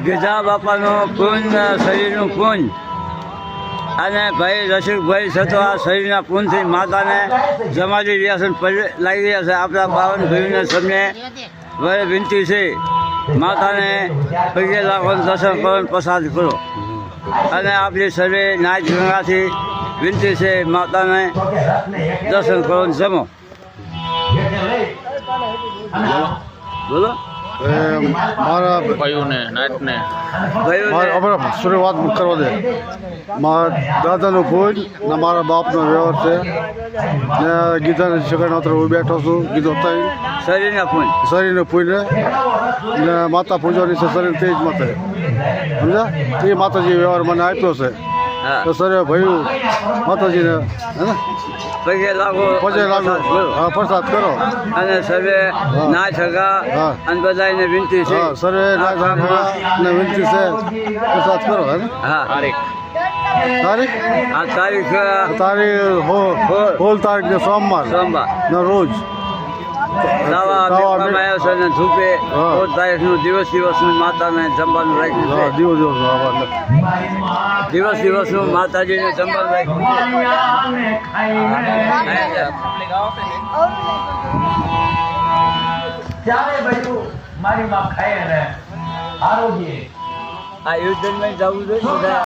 ગીધા બાપાનું પૂન શરીરનું પૂન અને ભાઈ રસિકભાઈ છતો આ શરીરના પૂનથી માતાને જમાડી રહ્યા છે, લાગી રહ્યા છે. આપણા પાવન ભાઈને સમને વડે વિનંતી છે, માતાને પગે લાગવાનું દર્શન કરો, પ્રસાદ કરો. અને આપણી સર્વે નાચ ગંગાથી વિનંતી છે, માતાને દર્શન કરો, જમો. બોલો મારા ભાઈઓને નાચને શરૂઆત કરવા દે. મારા દાદાનું ભોજ ને મારા બાપનો વ્યવહાર છે ને ગીધાને શકાય હું બેઠો છું. ગીધો થઈ શરીરના પૂન, શરીરને પૂજને ને માતા પૂજવાની છે, શરીર તે જ માતા સમજ્યા. એ માતાજી વ્યવહાર મને આપ્યો છે તો સરે ભાઈ માતાજીને હે ને પગે લાગો, હા પ્રસાદ કરો. અને સર્વે ના છગા અને બધાને વિનંતી છે, સર્વે ને વિનંતી છે પ્રસાદ કરો હે ને. હા તારીખ આ તારીખ હોલ તારીખ ને સોમવાર ના રોજ દાવા આવ્યો છે અને ધૂપે 16 તારીખનું દિવસનું માતાને જમવાનું રાખ્યું છે. દિવસનું માતાજીને જમવાનું રાખ્યું આ યુદ્ધમાં જવું જોઈએ.